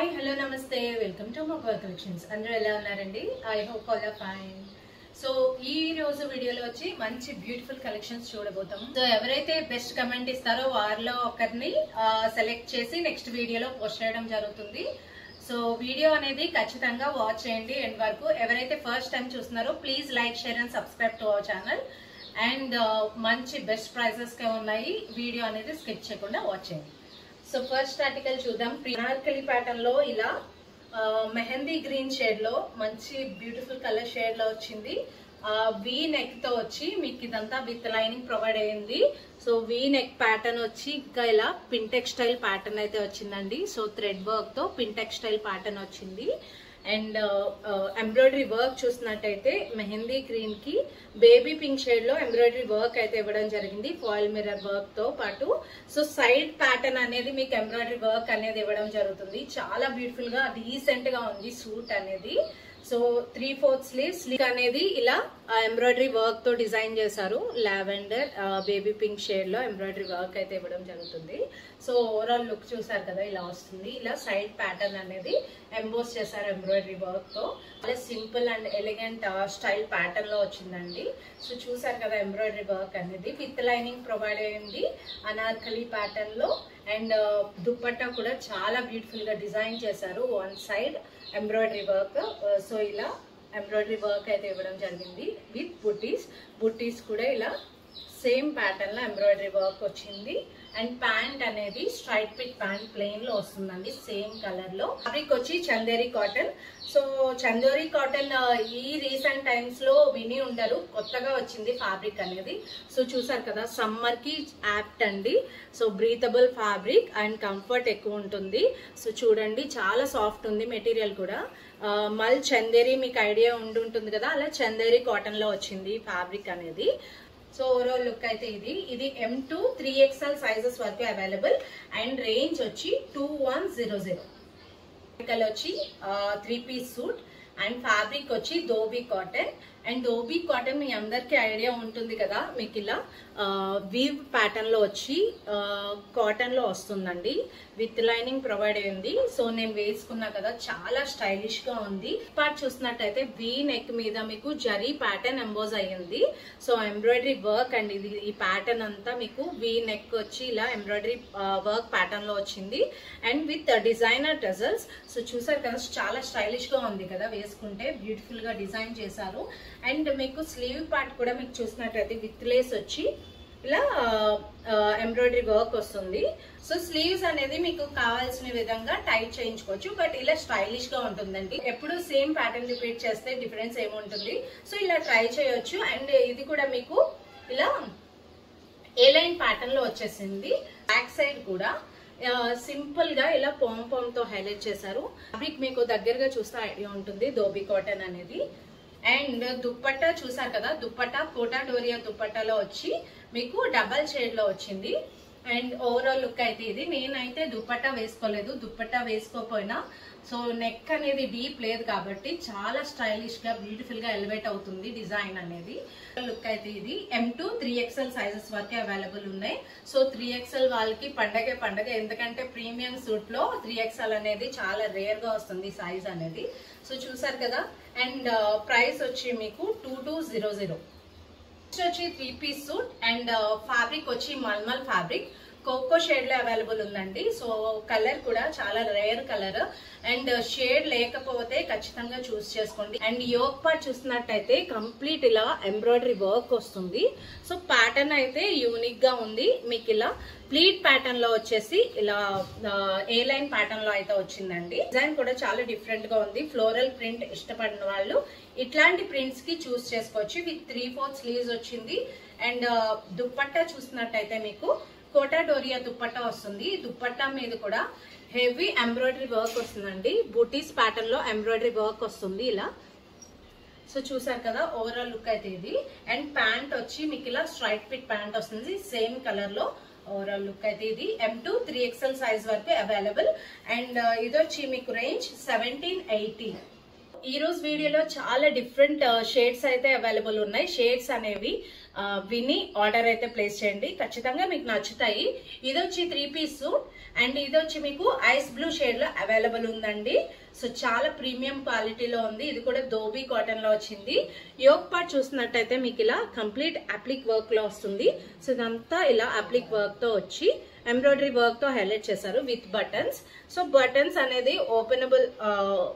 Hi hello నమస్తే welcome to Mogal collections. అందరూ ఎలా ఉన్నారండి? I hope all are fine. So ఈ రోజు వీడియోలో వచ్చి మంచి బ్యూటిఫుల్ కలెక్షన్స్ చూడబోతాం. సో ఎవరైతే బెస్ట్ కమెంట్ ఇస్తారో వారిలో ఒకరిని సెలెక్ట్ చేసి నెక్స్ట్ వీడియోలో పోస్ట్ చేయడం జరుగుతుంది. సో వీడియో అనేది ఖచ్చితంగా వాచ్ చేయండి ఎండ్ వరకు. ఎవరైతే ఫస్ట్ టైం చూస్తున్నారో please like, share and subscribe to our channel. And మంచి బెస్ట్ ప్రైజెస్ గా ఉన్నాయి. వీడియో అనేది స్కిప్ చేయకుండా వాచ్ చేయండి. సో ఫస్ట్ ఆర్టికల్ చూద్దాం. అనార్కలి ప్యాటర్న్ లో ఇలా మెహందీ గ్రీన్ షేడ్ లో మంచి బ్యూటిఫుల్ కలర్ షేడ్ లో వచ్చింది. వీ నెక్ తో వచ్చి మీకు ఇదంతా విత్ లైనింగ్ ప్రొవైడ్ అయ్యింది. సో వీ నెక్ ప్యాటర్న్ వచ్చి ఇంకా ఇలా పిన్ టెక్స్టైల్ ప్యాటర్న్ అయితే వచ్చిందండి. సో థ్రెడ్ వర్క్ తో పిన్ టెక్స్టైల్ ప్యాటర్న్ వచ్చింది. అండ్ ఎంబ్రాయిడరీ వర్క్ చూసినట్టయితే మెహందీ గ్రీన్ కి బేబీ పింక్ షేడ్ లో ఎంబ్రాయిడరీ వర్క్ అయితే ఇవ్వడం జరిగింది ఫాయిల్ మిర్రర్ వర్క్ తో పాటు. సో సైడ్ ప్యాటర్న్ అనేది మీకు ఎంబ్రాయిడరీ వర్క్ అనేది ఇవ్వడం జరుగుతుంది. చాలా బ్యూటిఫుల్ గా డీసెంట్ గా ఉంది సూట్ అనేది. సో 3/4 స్లీవ్స్ అనేది ఇలా ఎంబ్రాయిడరీ వర్క్ తో డిజైన్ చేశారు. లావెండర్ బేబీ పింక్ షేడ్ లో ఎంబ్రాయిడరీ వర్క్ అయితే ఇవ్వడం జరుగుతుంది. సో ఓవరాల్ లుక్ చూసారు కదా, ఇలా వస్తుంది. ఇలా సైడ్ ప్యాటర్న్ అనేది ఎంబోస్ చేశారు ఎంబ్రాయిడరీ వర్క్ తో. అలా simple and elegant style pattern లో వచ్చిందండి. సో చూసారు కదా, ఎంబ్రాయిడరీ వర్క్ అనేది విత్ లైనింగ్ ప్రొవైడ్ అయ్యింది అనార్కలి ప్యాటర్న్ లో. అండ్ దుపట్టా కూడా చాలా బ్యూటిఫుల్ గా డిజైన్ చేశారు. One side embroidery work. So ఇలా ఎంబ్రాయిడరీ వర్క్ అయితే ఇవ్వడం జరిగింది విత్ బుటీస్ కూడా ఇలా సేమ్ ప్యాటర్న్ లో ఎంబ్రాయిడరీ వర్క్ వచ్చింది. అండ్ ప్యాంట్ అనేది స్ట్రైట్ ఫిట్ ప్యాంట్ ప్లెయిన్ లో వస్తుందండి, సేమ్ కలర్ లో. ఫ్యాబ్రిక్ వచ్చి Chanderi cotton. So Chanderi cotton ఈ రీసెంట్ టైమ్స్ లో విని ఉండరు, కొత్తగా వచ్చింది ఫ్యాబ్రిక్ అనేది. సో చూసారు కదా, సమ్మర్ కి యాప్ట్ అండి. So breathable fabric and comfort ఎక్కువ ఉంటుంది. సో చూడండి, చాలా సాఫ్ట్ ఉంది మెటీరియల్ కూడా. మల్ చందేరి మీకు ఐడియా ఉండుంటుంది కదా, అలా చందేరి కాటన్ లో వచ్చింది ఫ్యాబ్రిక్ అనేది. సో ఓవరాల్ లుక్ అయితే ఇది M2 3XL సైజెస్ వరకు అవైలబుల్. అండ్ రేంజ్ వచ్చి 2100. వచ్చి 3-piece సూట్. అండ్ ఫ్యాబ్రిక్ వచ్చి dhobi cotton. And dhobi cotton మీ అందరికి ఐడియా ఉంటుంది కదా, మీకు ఇలా వీవ్ ప్యాటర్న్ లో వచ్చి కాటన్ లో వస్తుందండి. విత్ లైనింగ్ ప్రొవైడ్ అయ్యింది. సో నేను వేసుకున్నా కదా, చాలా స్టైలిష్ గా ఉంది. పార్ట్ చూసినట్టయితే వీ నెక్ మీద మీకు జరీ ప్యాటర్న్ ఎంబోజ్ అయ్యింది. సో ఎంబ్రాయిడరీ వర్క్ అండ్ ఇది ఈ ప్యాటర్న్ అంతా మీకు వీ నెక్ వచ్చి ఇలా ఎంబ్రాయిడరీ వర్క్ ప్యాటర్న్ లో వచ్చింది. And with designer tassels. So చూసారు కదా, చాలా స్టైలిష్ గా ఉంది కదా, వేసుకుంటే బ్యూటిఫుల్ గా డిజైన్ చేశారు. అండ్ మీకు స్లీవ్ పార్ట్ కూడా మీకు చూసినట్టయితే విత్ లేస్ వచ్చి ఇలా ఎంబ్రాయిడరీ వర్క్ వస్తుంది. సో స్లీవ్స్ అనేది మీకు కావాల్సిన విధంగా టైట్ చేయించుకోవచ్చు, బట్ ఇలా స్టైలిష్ గా ఉంటుందండి. ఎప్పుడు సేమ్ ప్యాటర్న్ రిపీట్ చేస్తే డిఫరెన్స్ ఏముంటుంది. సో ఇలా ట్రై చేయొచ్చు. అండ్ ఇది కూడా మీకు ఇలా ఏ లైన్ ప్యాటర్న్ లో వచ్చేసింది. బ్యాక్ సైడ్ కూడా సింపుల్ గా ఇలా పొమ్ తో హైలైట్ చేశారు. ఫ్యాబ్రిక్ మీకు దగ్గరగా చూస్తే ఐడియా ఉంటుంది, ధోబీ కాటన్ అనేది. అండ్ దుప్పట్టా చూసారు కదా, దుప్పట్టా కోటా డోరియా దుప్పట్టాలో వచ్చి మీకు డబల్ షేడ్ లో వచ్చింది. అండ్ ఓవరాల్ లుక్ అయితే ఇది. నేనైతే దుప్పట్టా వేసుకోలేదు, దుప్పట్టా వేసుకోపోయినా సో నెక్ అనేది డీప్ లేదు కాబట్టి చాలా స్టైలిష్ గా బ్యూటిఫుల్ గా ఎలివేట్ అవుతుంది డిజైన్ అనేది. లుక్ అయితే ఇది M2 3XL సైజెస్ వరకే అవైలబుల్ ఉన్నాయి. సో 3XL వాళ్ళకి పండగ, ఎందుకంటే ప్రీమియం సూట్ లో 3XL అనేది చాలా రేర్ గా వస్తుంది సైజ్ అనేది. సో చూసారు కదా. అండ్ ప్రైస్ వచ్చి మీకు 2200. నెక్స్ట్ వచ్చి 3-piece సూట్. అండ్ ఫ్యాబ్రిక్ వచ్చి మల్మల్ ఫ్యాబ్రిక్ కోకో షేడ్ లో అవైలబుల్ ఉందండి. సో కలర్ కూడా చాలా రేర్ కలర్. అండ్ షేడ్ లేకపోతే ఖచ్చితంగా చూస్ చేసుకోండి. అండ్ యోక్ పార్ట్ చూసినట్టయితే కంప్లీట్ ఇలా ఎంబ్రాయిడరీ వర్క్ వస్తుంది. సో ప్యాటర్న్ అయితే యూనిక్ గా ఉంది. మీకు ఇలా ప్లీట్ ప్యాటర్న్ లో వచ్చేసి ఇలా ఏ లైన్ ప్యాటర్న్ లో అయితే వచ్చిందండి. డిజైన్ కూడా చాలా డిఫరెంట్ గా ఉంది. ఫ్లోరల్ ప్రింట్ ఇష్టపడిన వాళ్ళు ఇట్లాంటి ప్రింట్స్ కి చూస్ చేసుకోవచ్చు. విత్ 3/4 స్లీవ్స్ వచ్చింది. అండ్ దుప్పట్టా చూసినట్టయితే మీకు కోటా డోరియా దుప్పట్టా వస్తుంది. దుప్పట్టా మీద కూడా హెవీ ఎంబ్రాయిడరీ వర్క్ వస్తుందండి. బూటీస్ ప్యాటర్న్ లో ఎంబ్రాయిడరీ వర్క్ వస్తుంది ఇలా. సో చూసారు కదా, ఓవరాల్ లుక్ అయితే ఇది. అండ్ ప్యాంట్ వచ్చి మీకు ఇలా స్ట్రైట్ ఫిట్ ప్యాంట్ వస్తుంది సేమ్ కలర్ లో. ఓవరాల్ లుక్ అయితే ఇది M2 3XL సైజ్ వరకు అవైలబుల్. అండ్ ఇది వచ్చి మీకు రేంజ్ 1780. ఈ రోజు వీడియోలో చాలా డిఫరెంట్ షేడ్స్ అయితే అవైలబుల్ ఉన్నాయి. షేడ్స్ అనేవి విని ఆర్డర్ అయితే ప్లేస్ చేయండి, ఖచ్చితంగా మీకు నచ్చుతాయి. ఇది వచ్చి 3 పీస్ సూట్ అండ్ ఇది వచ్చి మీకు ఐస్ బ్లూ షేడ్ లో అవైలబుల్ ఉందండి. సో చాలా ప్రీమియం క్వాలిటీలో ఉంది. ఇది కూడా ధోబీ కాటన్ లో వచ్చింది. యోక్ పార్ట్ చూసినట్టయితే మీకు ఇలా కంప్లీట్ అప్లిక్ వర్క్ లో వస్తుంది. సో ఇదంతా ఇలా అప్లిక్ వర్క్ తో వచ్చి ఎంబ్రాయిడరీ వర్క్ తో హైలైట్ చేశారు విత్ బటన్స్. సో బటన్స్ అనేది ఓపెనబుల్,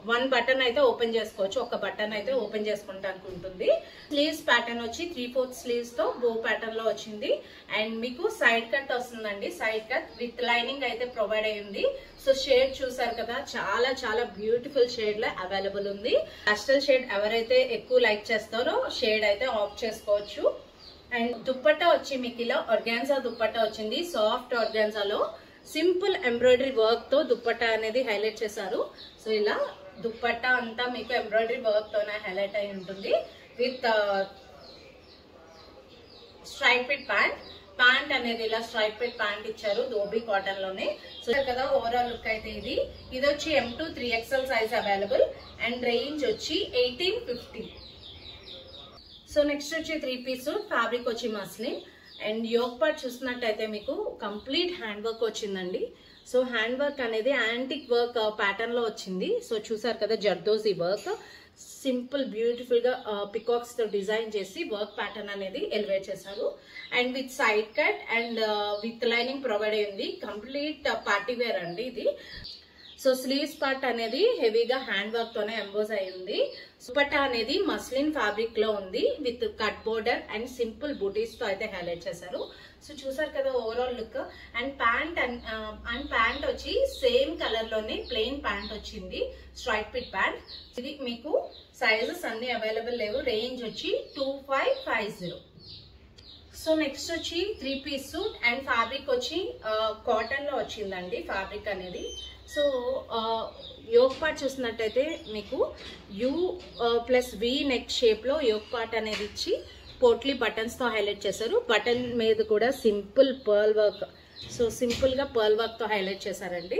1 బటన్ అయితే ఓపెన్ చేసుకోవచ్చు, ఒక బటన్ అయితే ఓపెన్ చేసుకుంటానికి ఉంటుంది. స్లీవ్స్ ప్యాటర్న్ వచ్చి 3/4 స్లీవ్స్ తో బో ప్యాటర్న్ లో వచ్చింది. అండ్ మీకు సైడ్ కట్ వస్తుందండి, సైడ్ కట్ విత్ లైనింగ్ అయితే ప్రొవైడ్ అయ్యింది. సో షేడ్ చూసారు కదా, చాలా చాలా బ్యూటిఫుల్ షేడ్ లో అవైలబుల్ ఉంది. పాస్టల్ షేడ్ ఎవరైతే ఎక్కువ లైక్ చేస్తారో షేడ్ అయితే ఆఫ్ చేసుకోవచ్చు. అండ్ దుప్పట్టా వచ్చి మీకు ఇలా ఆర్గాన్జా దుప్పట్టా వచ్చింది. సాఫ్ట్ ఆర్గాన్జాలో సింపుల్ ఎంబ్రాయిడరీ వర్క్ తో దుప్పట్టా అనేది హైలైట్ చేశారు. సో ఇలా దుప్పట్టా అంతా మీకు ఎంబ్రాయిడరీ వర్క్ తోనే హైలైట్ అయి ఉంటుంది విత్ స్ట్రైప్డ్ ప్యాంట్ అనేది ఇలా స్ట్రైప్డ్ ప్యాంట్ ఇచ్చారు ధోబీ కాటన్ లోనే. సో కదా ఓవరాల్ లుక్ అయితే ఇది వచ్చి M2 3XL size available and range వచ్చి 1850. సో నెక్స్ట్ వచ్చి 3 పీస్ ఫ్యాబ్రిక్ వచ్చి మస్లిన్ అండ్ యోక్ పార్ట్ చూసినట్టయితే మీకు కంప్లీట్ హ్యాండ్ వర్క్ వచ్చిందండి. సో హ్యాండ్ వర్క్ అనేది యాంటిక్ వర్క్ ప్యాటర్న్ లో వచ్చింది. సో చూసారు కదా, జర్దోజీ వర్క్ సింపుల్ బ్యూటిఫుల్ గా పికాక్స్ తో డిజైన్ చేసి వర్క్ ప్యాటర్న్ అనేది ఎలివేట్ చేశారు. And with side cut and with lining provide అయింది. కంప్లీట్ పార్టీ వేర్ అండి ఇది. సో స్లీవ్స్ పార్ట్ అనేది హెవీగా హ్యాండ్ వర్క్ తోనే ఎంబోజ్ అయింది. దుపట్టా అనేది మస్లిన్ ఫ్యాబ్రిక్ లో ఉంది with cut border and simple butis తో అయితే హైలైట్ చేశారు. సో చూసారు కదా ఓవరాల్ లుక్. అండ్ ప్యాంట్ వచ్చి సేమ్ కలర్ లోనే ప్లెయిన్ ప్యాంట్ వచ్చింది, స్ట్రైట్ ఫిట్ ప్యాంట్. ఇది మీకు సైజెస్ అన్ని అవైలబుల్ లేవు. రేంజ్ వచ్చి 2550. సో నెక్స్ట్ వచ్చి 3 పీస్ సూట్ అండ్ ఫ్యాబ్రిక్ వచ్చి కాటన్ లో వచ్చిందండి ఫ్యాబ్రిక్ అనేది. సో యోక్ పార్ట్ చూసినట్టయితే మీకు U+V నెక్ షేప్ లో యోక్ పార్ట్ అనేది ఇచ్చి పోట్లీ బటన్స్ తో హైలైట్ చేశారు. బటన్ మీద కూడా simple pearl work, so simple గా పర్ల్ వర్క్ తో హైలైట్ చేశారండి.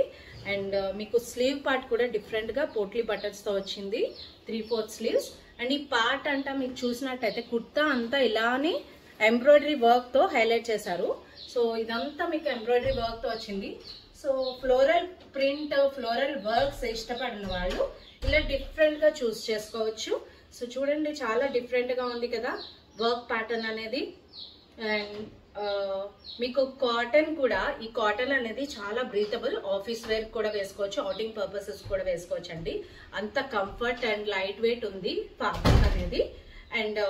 అండ్ మీకు స్లీవ్ పార్ట్ కూడా డిఫరెంట్ గా పోట్లీ బటన్స్ తో వచ్చింది, 3/4 స్లీవ్స్. అండ్ ఈ పార్ట్ అంతా మీకు చూసినట్టయితే కుర్తా అంతా ఇలానే ఎంబ్రాయిడరీ వర్క్ తో హైలైట్ చేశారు. సో ఇదంతా మీకు ఎంబ్రాయిడరీ వర్క్ తో వచ్చింది. So floral print, floral works ఇష్టపడిన వాళ్ళు ఇలా డిఫరెంట్ గా చూస్ చేసుకోవచ్చు. సో చూడండి, చాలా డిఫరెంట్ గా ఉంది కదా వర్క్ ప్యాటర్న్ అనేది. అండ్ మీకు కాటన్ కూడా, ఈ కాటన్ అనేది చాలా బ్రీతబుల్, ఆఫీస్ వేర్ కూడా వేసుకోవచ్చు, అవుటింగ్ పర్పసెస్ కూడా వేసుకోవచ్చు అండి. అంత కంఫర్ట్ అండ్ లైట్ వెయిట్ ఉంది ఫ్యాబ్రిక్ అనేది. అండ్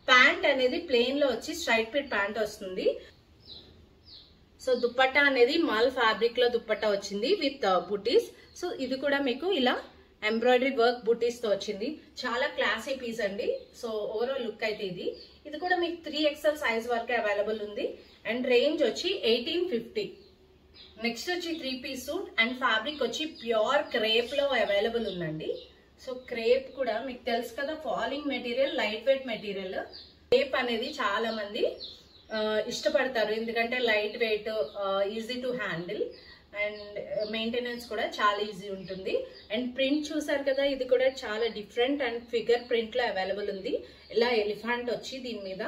ప్యాంట్ అనేది ప్లెయిన్ లో వచ్చి స్ట్రైట్ ఫిట్ ప్యాంట్ వస్తుంది. సో దుపట్టా అనేది మాల్ ఫ్యాబ్రిక్ లో దుపట్టా వచ్చింది విత్ బుటీస్. సో ఇది కూడా మీకు ఇలా ఎంబ్రాయిడరీ వర్క్ బుటీస్ తో వచ్చింది. చాలా క్లాసీ పీస్ అండి. సో ఓవరాల్ లుక్ అయితే ఇది కూడా మీకు 3XL సైజ్ వరకే అవైలబుల్ ఉంది అండ్ రేంజ్ వచ్చి 1850. నెక్స్ట్ వచ్చి 3 పీస్ సూట్ అండ్ ఫ్యాబ్రిక్ వచ్చి ప్యూర్ క్రేప్ లో అవైలబుల్ ఉందండి. సో క్రేప్ కూడా మీకు తెలుసు కదా, falling material, light weight material. Crepe అనేది చాలా మంది ఇష్టపడతారు, ఎందుకంటే light weight, easy to handle and maintenance కూడా చాలా ఈజీ ఉంటుంది. అండ్ ప్రింట్ చూసారు కదా, ఇది కూడా చాలా డిఫరెంట్ అండ్ ఫిగర్ ప్రింట్ లో అవైలబుల్ ఉంది. ఇలా ఎలిఫెంట్ వచ్చి దీని మీద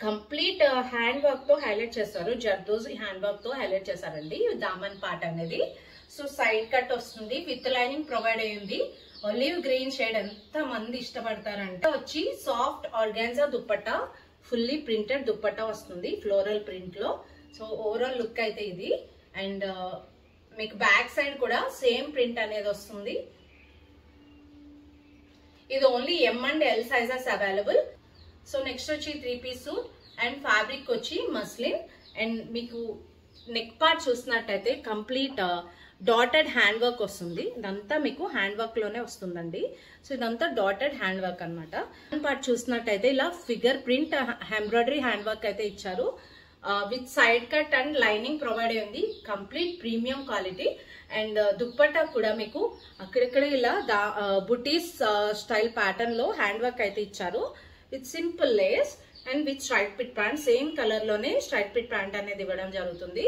కంప్లీట్ హ్యాండ్ వర్క్ తో హైలైట్ చేస్తారు, జర్దోజీ హ్యాండ్ వర్క్ తో హైలైట్ చేశారండి దామన్ పార్ట్ అనేది. సో సైడ్ కట్ వస్తుంది విత్ లైనింగ్ ప్రొవైడ్ అయ్యింది. ఒలివ్ గ్రీన్ షేడ్ ఎంత మంది ఇష్టపడతారంటే వచ్చి soft organza dupatta, fully printed dupatta వస్తుంది ఫ్లోరల్ ప్రింట్ లో. సో ఓవరాల్ లుక్ అయితే ఇది. అండ్ మీకు బ్యాక్ సైడ్ కూడా సేమ్ ప్రింట్ అనేది వస్తుంది. ఇది only M and L sizes available. So next వచ్చి 3 పీస్ సూట్ అండ్ ఫ్యాబ్రిక్ వచ్చి మస్లిన్. అండ్ మీకు నెక్ పార్ట్ చూసినట్టయితే కంప్లీట్ డాటెడ్ హ్యాండ్ వర్క్ వస్తుంది. ఇదంతా మీకు హ్యాండ్ వర్క్ లోనే వస్తుందండి. సో ఇదంతా డాటెడ్ హ్యాండ్ వర్క్ అనమాట. హ్యాండ్ పార్ట్ చూసినట్టయితే ఇలా figure print embroidery hand work అయితే ఇచ్చారు with side cut and lining provide అయింది. Complete premium quality. And dupatta కూడా మీకు అక్కడక్కడ ఇలా బుటీస్ స్టైల్ ప్యాటర్న్ లో హ్యాండ్ వర్క్ అయితే ఇచ్చారు with simple Lay's and with straight fit pant. Same colour లోనే స్ట్రైట్ పిట్ ప్యాంట్ అనేది ఇవ్వడం జరుగుతుంది.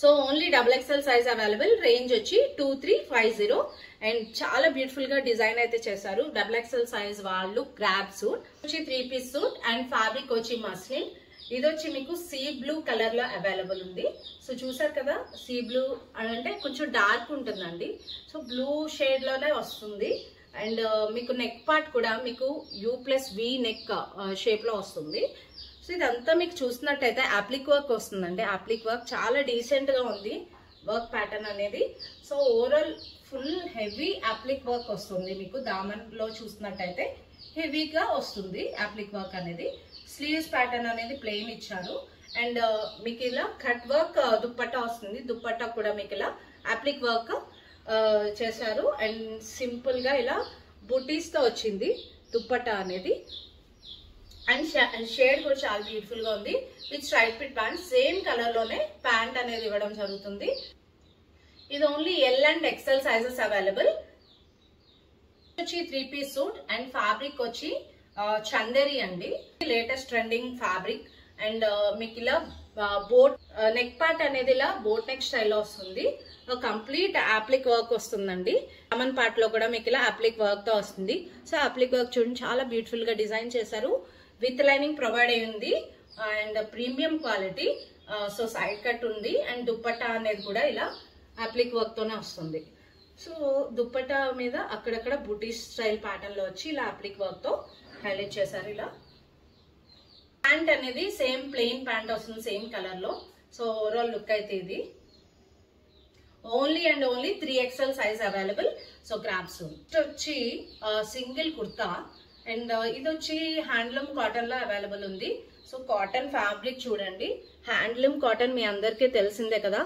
So only XXL size available. Range వచ్చి 2350 అండ్ చాలా బ్యూటిఫుల్ గా డిజైన్ అయితే చేశారు. XXL సైజ్ వాళ్ళు గ్రాబ్ సూట్ వచ్చి 3 పీస్ సూట్ అండ్ ఫ్యాబ్రిక్ వచ్చి మస్లిన్. ఇది వచ్చి మీకు సీ బ్లూ కలర్ లో అవైలబుల్ ఉంది. సో చూసారు కదా, సీ బ్లూ అంటే కొంచెం డార్క్ ఉంటుందండి. సో బ్లూ షేడ్ లోనే వస్తుంది. అండ్ మీకు నెక్ పార్ట్ కూడా మీకు U+V నెక్ షేప్ లో వస్తుంది. సో ఇదంతా మీకు చూసినట్టయితే అప్లిక్ వర్క్ వస్తుందండి. అప్లిక్ వర్క్ చాలా డీసెంట్ గా ఉంది వర్క్ ప్యాటర్న్ అనేది. So overall full heavy అప్లిక్ work వస్తుంది. మీకు దామన్ లో చూసినట్టయితే హెవీగా వస్తుంది అప్లిక్ వర్క్ అనేది. స్లీవ్స్ ప్యాటర్న్ అనేది ప్లెయిన్ ఇచ్చారు. అండ్ మీకు ఇలా కట్ వర్క్ దుప్పట్టా వస్తుంది. దుప్పట్టా కూడా మీకు ఇలా అప్లిక్ వర్క్ చేశారు. అండ్ సింపుల్ గా ఇలా బుటీస్ తో వచ్చింది దుప్పట్టా అనేది. అండ్ షేడ్ కూడా చాలా బ్యూటిఫుల్ గా ఉంది. With straight fit pant same colour లోనే ప్యాంట్ అనేది ఇవ్వడం జరుగుతుంది. ఇది only L and XL sizes available. వచ్చి 3 పీస్ సూట్ అండ్ ఫ్యాబ్రిక్ వచ్చి చందేరి అండి. Latest trending fabric. అండ్ మీకు ఇలా బోట్ నెక్ పార్ట్ అనేది ఇలా బోట్ నెక్ స్టైల్లో వస్తుంది. కంప్లీట్ అప్లిక్ వర్క్ వస్తుందండి. కామన్ పార్ట్ లో కూడా మీకు ఇలా అప్లిక్ వర్క్ తో వస్తుంది. సో అప్లిక్ వర్క్ చూడండి చాలా బ్యూటిఫుల్ గా డిజైన్ చేశారు. విత్ లైనింగ్ ప్రొవైడ్ అయి ఉంది and premium quality. So side cut ఉంది అండ్ దుప్పట్టా అనేది కూడా ఇలా అప్లిక్ వర్క్ తోనే వస్తుంది. సో దుప్పట్టా మీద అక్కడక్కడ బుటీస్ స్టైల్ ప్యాటర్న్ లో వచ్చి ఇలా అప్లిక్ వర్క్ తో హైలైట్ చేశారు. ఇలా ప్యాంట్ అనేది సేమ్ ప్లెయిన్ ప్యాంట్ వస్తుంది సేమ్ కలర్ లో. సో ఓవరాల్ లుక్ అయితే ఇది only and only 3XL size available. So grabs వచ్చి సింగిల్ కుర్తా అండ్ ఇది వచ్చి హ్యాండ్లూమ్ కాటన్ లో అవైలబుల్ ఉంది. సో కాటన్ ఫ్యాబ్రిక్ చూడండి. హ్యాండ్లూమ్ కాటన్ మీ అందరికీ తెలిసిందే కదా,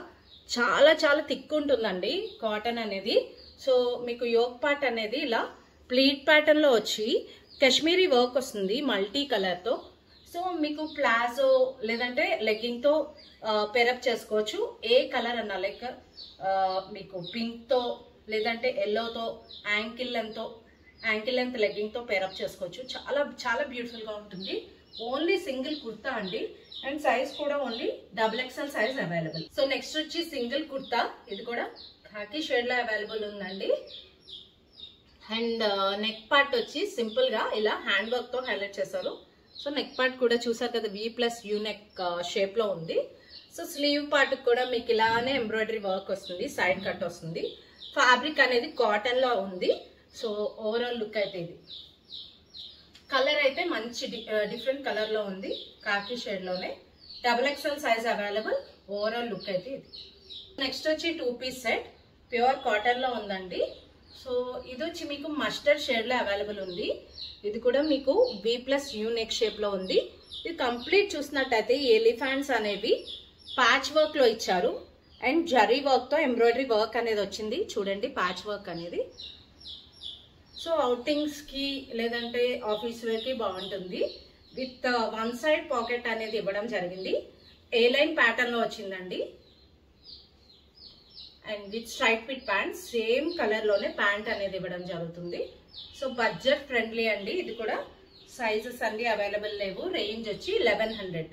చాలా చాలా థిక్ ఉంటుందండి కాటన్ అనేది. సో మీకు యోక్ పార్ట్ అనేది ఇలా ప్లీట్ ప్యాటర్న్ లో వచ్చి కాశ్మీరీ వర్క్ వస్తుంది మల్టీ కలర్ తో. సో మీకు ప్లాజో లేదంటే లెగ్గింగ్ తో పెరప్ చేసుకోవచ్చు. ఏ కలర్ అన్నా లైక్ మీకు పింక్ తో లేదంటే ఎల్లోతో యాంకిల్ లెంత్ లెగ్గింగ్ తో పెరప్ చేసుకోవచ్చు. చాలా చాలా బ్యూటిఫుల్ గా ఉంటుంది. ఓన్లీ సింగిల్ కుర్తా అండి. అండ్ సైజ్ కూడా only XXL size available. So next వచ్చి సింగిల్ కుర్తా. ఇది కూడా ఖాకీ షేడ్ లో అవైలబుల్ ఉందండి. అండ్ నెక్ పార్ట్ వచ్చి సింపుల్ గా ఇలా హ్యాండ్ వర్క్ తో హైలైట్ చేశారు. సో నెక్ పార్ట్ కూడా చూసారు కదా, V+U నెక్ షేప్ లో ఉంది. సో స్లీవ్ పార్ట్ కూడా మీకు ఇలానే ఎంబ్రాయిడరీ వర్క్ వస్తుంది, సైడ్ కట్ వస్తుంది. ఫ్యాబ్రిక్ అనేది కాటన్ లో ఉంది. సో ఓవరాల్ లుక్ అయితే ఇది. కలర్ అయితే మంచి డిఫరెంట్ కలర్ లో ఉంది, కాకి షేడ్ లోనే. XXL size available. Overall look అయితే ఇది. నెక్స్ట్ వచ్చి 2 పీస్ సెట్ ప్యూర్ కాటన్ లో ఉందండి. సో ఇది వచ్చి మీకు మస్టర్డ్ షేడ్ లో అవైలబుల్ ఉంది. ఇది కూడా మీకు V+U నెక్ షేప్ లో ఉంది. ఇది కంప్లీట్ చూసినట్టయితే ఎలిఫెంట్స్ అనేవి ప్యాచ్ వర్క్ లో ఇచ్చారు. అండ్ జరీ వర్క్ తో ఎంబ్రాయిడరీ వర్క్ అనేది వచ్చింది చూడండి, ప్యాచ్ వర్క్ అనేది. సో అవుటింగ్స్ కి లేదంటే ఆఫీస్ వేర్ కి బాగుంటుంది. విత్ 1 సైడ్ పాకెట్ అనేది ఇవ్వడం జరిగింది. ఏ లైన్ ప్యాటర్న్ లో వచ్చిందండి. And with straight fit pant same colour లోనే ప్యాంట్ అనేది ఇవ్వడం జరుగుతుంది. సో బడ్జెట్ ఫ్రెండ్లీ అండి. ఇది కూడా సైజెస్ అన్ని అవైలబుల్ లేవు. రేంజ్ వచ్చి 1100.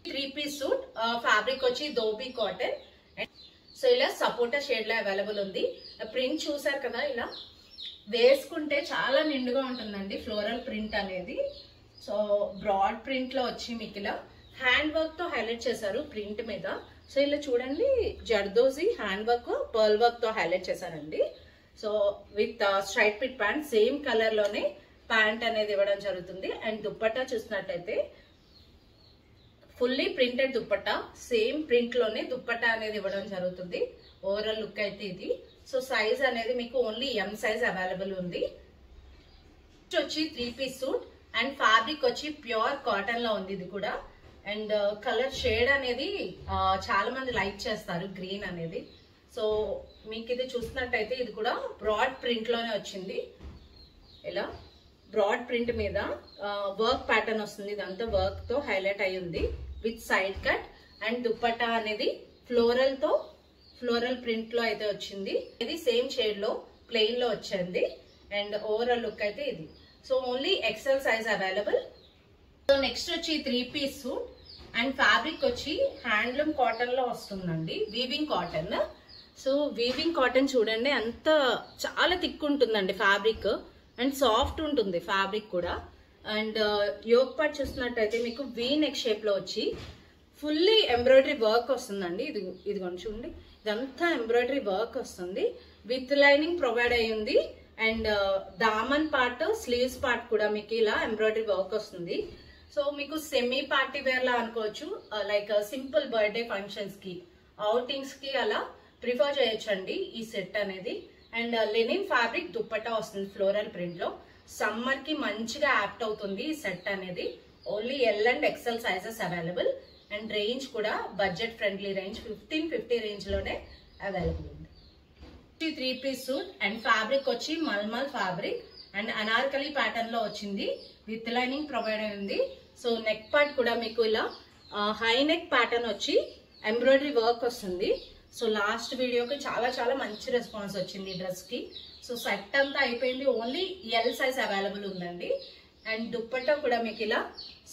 3 పీస్ సూట్ ఫ్యాబ్రిక్ వచ్చి ధోబీ కాటన్. సో ఇలా సపోటా షేడ్ లో అవైలబుల్ ఉంది. ప్రింట్ చూసారు కదా, ఇలా వేసుకుంటే చాలా నిండుగా ఉంటుందండి ఫ్లోరల్ ప్రింట్ అనేది. సో బ్రాడ్ ప్రింట్ లో వచ్చి మీకు ఇలా హ్యాండ్ వర్క్ తో హైలైట్ చేశారు ప్రింట్ మీద. సో ఇలా చూడండి, zardozi hand work pearl work తో హైలైట్ చేశారండి. So with straight fit pant same colour లోనే ప్యాంట్ అనేది ఇవ్వడం జరుగుతుంది. అండ్ దుప్పట్టా చూసినట్టయితే fully printed dupatta, same print లోనే దుప్పట్టా అనేది ఇవ్వడం జరుగుతుంది. ఓవరాల్ లుక్ అయితే ఇది. సో సైజ్ అనేది మీకు ఓన్లీ M సైజ్ అవైలబుల్ ఉంది. వచ్చి 3 పీస్ సూట్ అండ్ ఫ్యాబ్రిక్ వచ్చి ప్యూర్ కాటన్ లో ఉంది. ఇది కూడా అండ్ కలర్ షేడ్ అనేది చాలా మంది లైక్ చేస్తారు, గ్రీన్ అనేది. సో మీకు ఇది చూసినట్టయితే ఇది కూడా బ్రాడ్ ప్రింట్ లోనే వచ్చింది. ఇలా బ్రాడ్ ప్రింట్ మీద వర్క్ ప్యాటర్న్ వస్తుంది. ఇదంతా వర్క్ తో హైలైట్ అయి ఉంది with side cut. And dupatta అనేది ఫ్లోరల్ ప్రింట్ లో అయితే వచ్చింది. ఇది సేమ్ షేడ్ లో ప్లెయిన్ లో వచ్చింది. అండ్ ఓవరాల్ లుక్ అయితే ఇది. So only XL size available. So next వచ్చి 3 పీస్ సూట్. అండ్ ఫ్యాబ్రిక్ వచ్చి హ్యాండ్లూమ్ కాటన్ లో వస్తుందండి, weaving cotton. So weaving cotton చూడండి అంత చాలా థిక్ ఉంటుందండి ఫ్యాబ్రిక్, అండ్ సాఫ్ట్ ఉంటుంది ఫ్యాబ్రిక్ కూడా. అండ్ యోక్ పార్ట్ చూస్తున్నట్టయితే మీకు వీ నెక్ షేప్ లో వచ్చి ఫుల్లీ ఎంబ్రాయిడరీ వర్క్ వస్తుందండి. ఇదిగోండి చూడండి, ఇదంతా ఎంబ్రాయిడరీ వర్క్ వస్తుంది, విత్ లైనింగ్ ప్రొవైడ్ అయ్యింది. And Daman part, sleeves part కూడా మీకు ఇలా ఎంబ్రాయిడరీ వర్క్ వస్తుంది. సో మీకు సెమీ పార్టీ వేర్ లా అనుకోవచ్చు, లైక్ సింపుల్ బర్త్డే ఫంక్షన్స్ కి, అవుటింగ్స్ కి అలా ప్రిఫర్ చేయొచ్చండి ఈ సెట్ అనేది. అండ్ లెనిన్ ఫ్యాబ్రిక్ దుప్పట్టా వస్తుంది ఫ్లోరల్ ప్రింట్ లో. సమ్మర్ కి మంచిగా యాప్ట్ అవుతుంది ఈ సెట్ అనేది. Only L and XL sizes available. And range కూడా బడ్జెట్ ఫ్రెండ్లీ రేంజ్, 1550 రేంజ్ లోనే అవైలబుల్ ఉంది. 3 పీస్ సూట్ అండ్ ఫ్యాబ్రిక్ వచ్చి mulmul fabric and Anarkali pattern లో వచ్చింది, విత్ లైనింగ్ ప్రొవైడ్ అయింది. సో నెక్ పార్ట్ కూడా మీకు ఇలా హై నెక్ ప్యాటర్న్ వచ్చి ఎంబ్రాయిడరీ వర్క్ వస్తుంది. సో లాస్ట్ వీడియోకి చాలా చాలా మంచి రెస్పాన్స్ వచ్చింది ఈ డ్రెస్ కి. సో సెట్ అంతా అయిపోయింది, ఓన్లీ ఎల్ సైజ్ అవైలబుల్ ఉందండి. అండ్ దుప్పట్టా కూడా మీకు ఇలా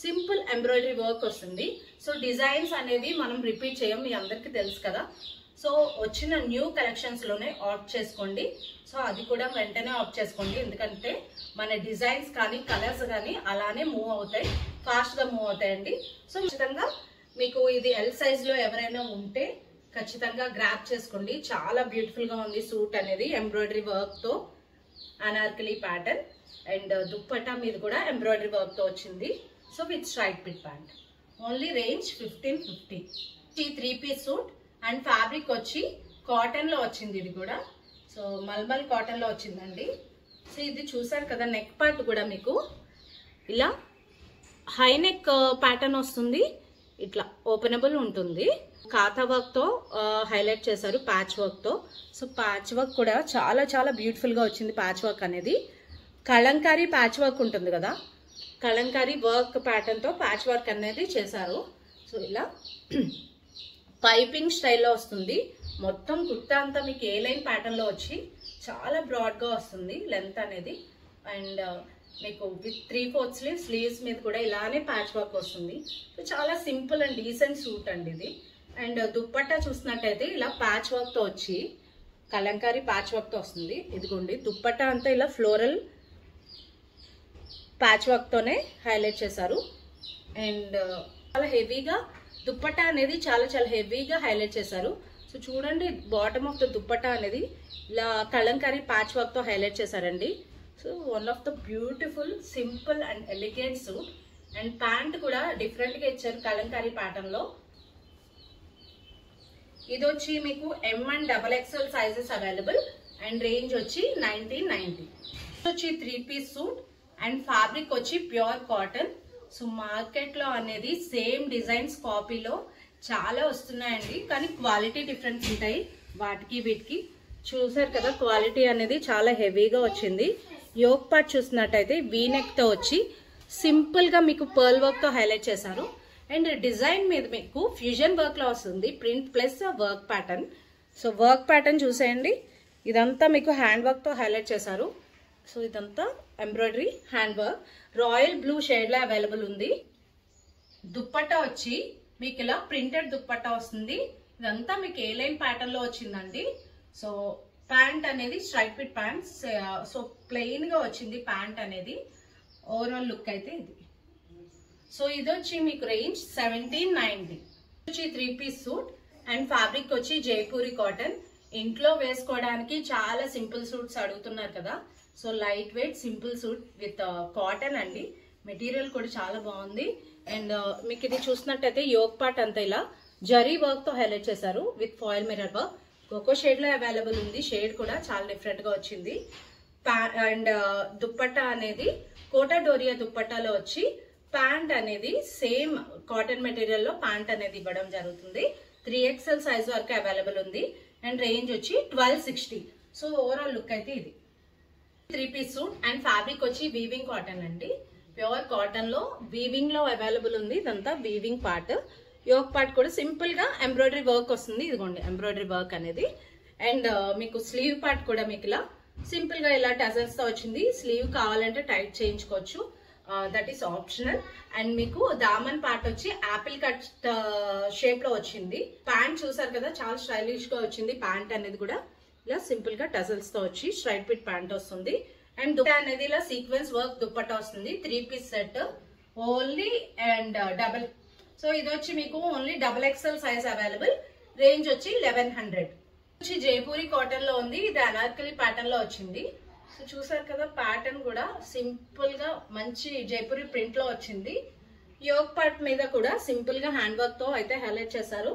సింపుల్ ఎంబ్రాయిడరీ వర్క్ వస్తుంది. సో డిజైన్స్ అనేవి మనం రిపీట్ చేయం, మీ అందరికి తెలుసు కదా. సో వచ్చిన న్యూ కలెక్షన్స్ లోనే ఆప్ట్ చేసుకోండి. సో అది కూడా వెంటనే ఆప్ట్ చేసుకోండి, ఎందుకంటే మన డిజైన్స్ కానీ కలర్స్ కానీ అలానే మూవ్ అవుతాయి, ఫాస్ట్ గా మూవ్ అవుతాయండి. సో ఖచ్చితంగా మీకు ఇది ఎల్ సైజ్ లో ఎవరైనా ఉంటే ఖచ్చితంగా గ్రాప్ చేసుకోండి. చాలా బ్యూటిఫుల్ గా ఉంది సూట్ అనేది, ఎంబ్రాయిడరీ వర్క్ తో అనార్కలి ప్యాటర్న్. అండ్ దుప్పట్టా మీద కూడా ఎంబ్రాయిడరీ వర్క్ తో వచ్చింది. So with straight fit pant. Only range 1550. 3 piece suit and fabric వచ్చి కాటన్ లో వచ్చింది, ఇది కూడా సో మల్మల్ కాటన్ లో వచ్చిందండి. సో ఇది చూసారు కదా, నెక్ పార్ట్ కూడా మీకు ఇలా హై నెక్ ప్యాటర్న్ వస్తుంది, ఇట్లా ఓపెనబుల్ ఉంటుంది. కాథా వర్క్ తో హైలైట్ చేశారు, ప్యాచ్ వర్క్ తో. సో ప్యాచ్ వర్క్ కూడా చాలా చాలా బ్యూటిఫుల్ గా వచ్చింది. ప్యాచ్ వర్క్ అనేది కలంకారీ ప్యాచ్ వర్క్ ఉంటుంది కదా, కలంకారీ వర్క్ ప్యాటర్న్ తో ప్యాచ్ వర్క్ అనేది చేశారు. సో ఇలా పైపింగ్ స్టైల్లో వస్తుంది. మొత్తం కుర్తా అంతా మీకు ఏ లైన్ ప్యాటర్న్ లో వచ్చి చాలా బ్రాడ్ గా వస్తుంది లెంత్ అనేది. అండ్ మీకు విత్ 3/4 స్లీవ్స్ మీద కూడా ఇలానే ప్యాచ్ వర్క్ వస్తుంది. సో చాలా సింపుల్ అండ్ డీసెంట్ సూట్ అండి ఇది. అండ్ దుప్పట్టా చూసినట్టయితే ఇలా ప్యాచ్ వర్క్ తో వచ్చి కలంకారీ ప్యాచ్ వర్క్ తో వస్తుంది. ఇదిగోండి దుప్పట్టా అంతా ఇలా ఫ్లోరల్ ప్యాచ్ వర్క్ తోనే హైలైట్ చేశారు. అండ్ చాలా హెవీగా దుప్పట్టా అనేది చాలా చాలా హెవీగా హైలైట్ చేశారు. సో చూడండి, బాటమ్ ఆఫ్ ద దుప్పట్టా అనేది ఇలా కలంకారీ ప్యాచ్ వర్క్ తో హైలైట్ చేశారండి. So one of the beautiful simple and elegant suit. And pant కూడా డిఫరెంట్ గా ఇచ్చారు కలంకారీ ప్యాటర్న్ లో. ఇది వచ్చి మీకు M and XXL sizes available. And range వచ్చి 1990. వచ్చి 3 పీస్ సూట్ అండ్ ఫ్యాబ్రిక్ వచ్చి ప్యూర్ కాటన్. సో మార్కెట్ లో అనేది సేమ్ డిజైన్స్ కాపీలో చాలా వస్తున్నాయండి, కానీ క్వాలిటీ డిఫరెన్స్ ఉంటాయి వాటికి వీటికి. చూసారు కదా, క్వాలిటీ అనేది చాలా హెవీగా వచ్చింది. యోక్ పార్ట్ చూసినట్టయితే వీ నెక్ తో వచ్చి సింపుల్ గా మీకు పర్ల్ వర్క్ తో హైలైట్ చేశారు. అండ్ డిజైన్ మీద మీకు ఫ్యూజన్ వర్క్ లో వస్తుంది, print plus work pattern. So work pattern చూసేయండి, ఇదంతా మీకు హ్యాండ్ వర్క్ తో హైలైట్ చేశారు. సో ఇదంతా embroidery hand work, royal blue shade లో అవైలబుల్ ఉంది. దుప్పట్టా వచ్చి మీకు ఇలా ప్రింటెడ్ దుప్పట్టా వస్తుంది. ఇదంతా మీకు ఏ లైన్ ప్యాటర్న్ లో వచ్చిందండి. సో ప్యాంట్ అనేది straight fit pant. So plain గా వచ్చింది ప్యాంట్ అనేది. ఓవరాల్ లుక్ అయితే ఇది. సో ఇది వచ్చి మీకు రేంజ్ 1790. వచ్చి 3 పీస్ సూట్ అండ్ ఫ్యాబ్రిక్ వచ్చి జైపూరి కాటన్. ఇంట్లో వేసుకోవడానికి చాలా సింపుల్ సూట్స్ అడుగుతున్నారు కదా, so light weight simple suit with cotton అండి. మెటీరియల్ కూడా చాలా బాగుంది. అండ్ మీకు ఇది చూసినట్టయితే యోక్ పార్ట్ అంతా ఇలా జరీ వర్క్ తో హైలైట్ చేశారు with foil mirror work. Coco shade లో అవైలబుల్ ఉంది, షేడ్ కూడా చాలా డిఫరెంట్ గా వచ్చింది. అండ్ దుప్పట్టా అనేది కోటా డోరియా దుప్పట్టాలో వచ్చి ప్యాంట్ అనేది సేమ్ కాటన్ మెటీరియల్ లో ప్యాంట్ అనేది ఇవ్వడం జరుగుతుంది. 3XL సైజ్ వరకు అవైలబుల్ ఉంది. అండ్ రేంజ్ వచ్చి 1260. సో ఓవరాల్ లుక్ అయితే ఇది. 3 పీస్ సూట్ అండ్ ఫ్యాబ్రిక్ వచ్చి వీవింగ్ కాటన్ అండి. ప్యూర్ కాటన్ లో వీవింగ్ లో అవైలబుల్ ఉంది. ఇదంతా వీవింగ్ పార్ట్. యోక్ పార్ట్ కూడా సింపుల్ గా ఎంబ్రాయిడరీ వర్క్ వస్తుంది. ఇదిగోండి ఎంబ్రాయిడరీ వర్క్ అనేది. అండ్ మీకు స్లీవ్ పార్ట్ కూడా మీకు ఇలా సింపుల్ గా ఇలా టజల్స్ తో వచ్చింది. స్లీవ్ కావాలంటే టైట్ చేయించుకోవచ్చు. That is optional. అండ్ మీకు దామన్ పార్ట్ వచ్చి యాపిల్ కట్ షేప్ లో వచ్చింది. ప్యాంట్ చూసారు కదా, చాలా స్టైలిష్ గా వచ్చింది. ప్యాంట్ అనేది కూడా ఇలా సింపుల్ గా టజల్స్ తో వచ్చి స్ట్రైట్ ఫిట్ ప్యాంట్ వస్తుంది. అండ్ దుపట్టా అనేది ఇలా సీక్వెన్స్ వర్క్ దుపట్టా వస్తుంది. 3 piece set only and double. So ఇది వచ్చి మీకు only XXL size available. Range వచ్చి 1100. వచ్చి జైపూరి కాటన్ లో ఉంది. ఇది అనార్కలి ప్యాటర్న్ లో వచ్చింది. సో చూసారు కదా, ప్యాటర్న్ కూడా సింపుల్ గా మంచి జైపూరి ప్రింట్ లో వచ్చింది. యోక్ పార్ట్ మీద కూడా సింపుల్ గా హ్యాండ్ వర్క్ తో అయితే హైలైట్ చేశారు.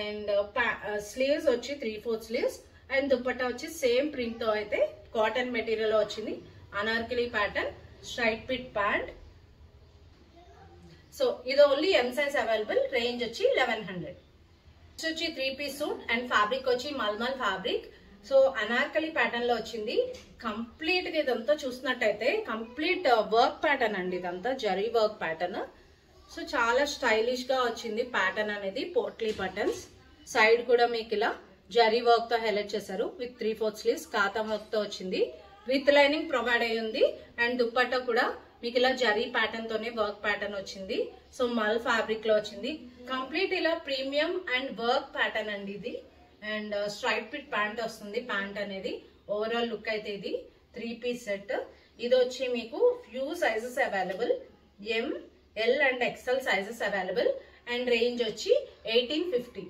అండ్ స్లీవ్స్ వచ్చి 3/4 స్లీవ్స్. అండ్ దుపట్టా వచ్చి సేమ్ ప్రింట్ తో అయితే కాటన్ మెటీరియల్ లో వచ్చింది. Anarkali pattern, straight fit pant. So ఇది only M size available. Range వచ్చి 1100. వచ్చి 3 పీస్ సూట్ అండ్ ఫ్యాబ్రిక్ వచ్చి mulmul fabric. So Anarkali pattern లో వచ్చింది. కంప్లీట్ గా ఇదంతా చూసినట్టయితే కంప్లీట్ వర్క్ ప్యాటర్న్ అండి. ఇదంతా జరీ వర్క్ ప్యాటర్న్. సో చాలా స్టైలిష్ గా వచ్చింది ప్యాటర్న్ అనేది. పోట్లీ బటన్స్ సైడ్ కూడా మీకు ఇలా జరీ వర్క్ తో హైలైట్ చేశారు. విత్ 3/4 స్లీవ్స్ కాతా వర్క్ తో వచ్చింది. విత్ లైనింగ్ ప్రొవైడ్ అయ్యి ఉంది. అండ్ దుపట్టా కూడా మీకు ఇలా జరీ ప్యాటర్న్ తోనే వర్క్ ప్యాటర్న్ వచ్చింది. సో మల్ ఫ్యాబ్రిక్ లో వచ్చింది. కంప్లీట్ ఇలా ప్రీమియం అండ్ వర్క్ ప్యాటర్న్ అండి ఇది. అండ్ స్ట్రైట్ ఫిట్ ప్యాంట్ వస్తుంది. ప్యాంట్ అనేది ఓవరాల్ లుక్ అయితే ఇది 3 పీస్ సెట్. ఇది వచ్చి మీకు few sizes available. M, L and XL sizes available. And range వచ్చి 1850.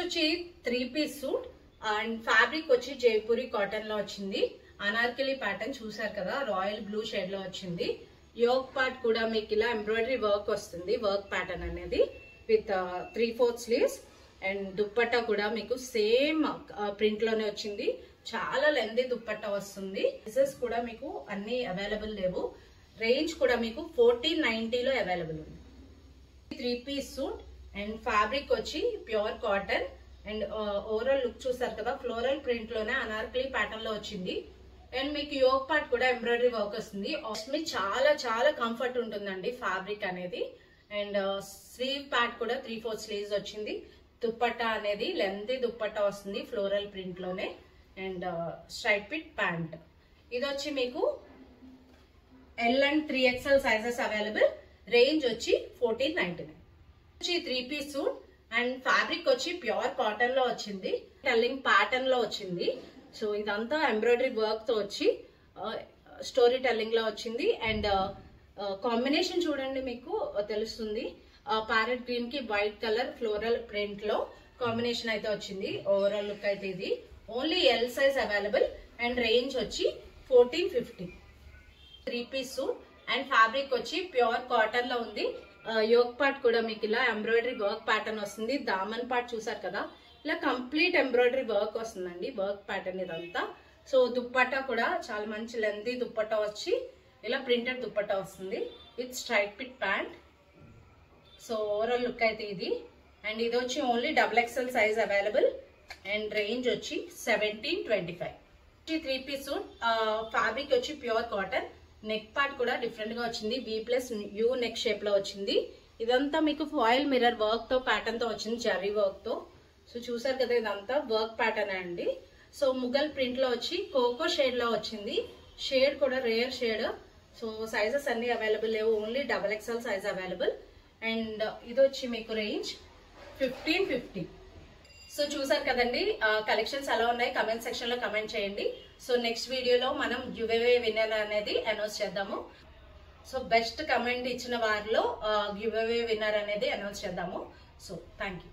వచ్చి 3 పీస్ సూట్ అండ్ ఫ్యాబ్రిక్ వచ్చి జైపూరి కాటన్ లో వచ్చింది. అనార్కలి ప్యాటర్న్ చూసారు కదా, రాయల్ బ్లూ షేడ్ లో వచ్చింది. యోక్ పార్ట్ కూడా మీకు ఇలా ఎంబ్రాయిడరీ వర్క్ వస్తుంది. వర్క్ ప్యాటర్న్ అనేది విత్ 3/4 స్లీవ్స్. అండ్ దుప్పట్టా కూడా మీకు సేమ్ ప్రింట్ లోనే వచ్చింది. చాలా లెంతీ దుప్పట్టా వస్తుంది. సైజెస్ కూడా మీకు అన్ని అవైలబుల్ లేవు. రేంజ్ కూడా మీకు 1490 లో అవైలబుల్ ఉంది. 3 పీస్ సూట్ అండ్ ఫ్యాబ్రిక్ వచ్చి pure cotton. And overall look చూసారు కదా, ఫ్లోరల్ ప్రింట్ లోనే అనార్కలి ప్యాటర్న్ లో వచ్చింది. అండ్ మీకు యోక్ పార్ట్ కూడా ఎంబ్రాయిడరీ వర్క్ వస్తుంది. మీకు చాలా చాలా కంఫర్ట్ ఉంటుందండి ఫ్యాబ్రిక్ అనేది. అండ్ స్లీవ్ ప్యాట్ కూడా 3/4 స్లీవ్స్ వచ్చింది. దుప్పట్టా అనేది లెంతీ దుప్పట్టా వస్తుంది ఫ్లోరల్ ప్రింట్ లోనే. And straight fit pant. ఇది వచ్చి మీకు L and 3XL sizes available. Range వచ్చి 1499. వచ్చి 3 పీస్ సూట్ అండ్ ఫ్యాబ్రిక్ వచ్చి ప్యూర్ కాటన్ లో వచ్చింది. టెల్లింగ్ ప్యాటర్న్ లో వచ్చింది. సో ఇదంతా ఎంబ్రాయిడరీ వర్క్ తో వచ్చి స్టోరీ టెల్లింగ్ లో వచ్చింది. అండ్ కాంబినేషన్ చూడండి, మీకు తెలుస్తుంది. ప్యారెట్ గ్రీన్ కి వైట్ కలర్ ఫ్లోరల్ ప్రింట్ లో కాంబినేషన్ అయితే వచ్చింది. ఓవరాల్ లుక్ అయితే ఇది only L size available. And range వచ్చి 1450. 3 పీస్ సూట్ అండ్ ఫ్యాబ్రిక్ వచ్చి ప్యూర్ కాటన్ లో ఉంది. యోక్ పార్ట్ కూడా మీకు ఇలా ఎంబ్రాయిడరీ వర్క్ ప్యాటర్న్ వస్తుంది. దామన్ పార్ట్ చూసారు కదా, ఇలా కంప్లీట్ ఎంబ్రాయిడరీ వర్క్ వస్తుందండి. వర్క్ ప్యాటర్న్ ఇదంతా. సో దుప్పట్టా కూడా చాలా మంచి లెంతీ దుప్పట్టా వచ్చి ఇలా ప్రింటెడ్ దుప్పట్టా వస్తుంది with straight fit pant. So overall look అయితే ఇది. అండ్ ఇది వచ్చి only XXL size available. And range వచ్చి 1725. 3 పీస్ సూట్ ఫ్యాబ్రిక్ వచ్చి ప్యూర్ కాటన్. నెక్ పార్ట్ కూడా డిఫరెంట్ గా వచ్చింది. V+U నెక్ షేప్ లో వచ్చింది. ఇదంతా మీకు ఫాయిల్ మిర్రర్ వర్క్ తో ప్యాటర్న్ తో వచ్చింది, జరీ వర్క్ తో. సో చూసారు కదా, ఇదంతా వర్క్ ప్యాటర్న్ అండి. సో ముగల్ ప్రింట్ లో వచ్చి కోకో షేడ్ లో వచ్చింది. షేడ్ కూడా రేర్ షేడ్. సో సైజెస్ అన్ని అవైలబుల్ లేవు. Only XXL size available. And ఇది వచ్చి మీకు రేంజ్ 1550. సో చూసారు కదండి, కలెక్షన్స్ ఎలా ఉన్నాయి కమెంట్ సెక్షన్ లో కమెంట్ చేయండి. సో నెక్స్ట్ వీడియోలో మనం గివ్అవే విన్నర్ అనేది అనౌన్స్ చేద్దాము. సో బెస్ట్ కమెంట్ ఇచ్చిన వారిలో గివ్అవే విన్నర్ అనేది అనౌన్స్ చేద్దాము. So thank you.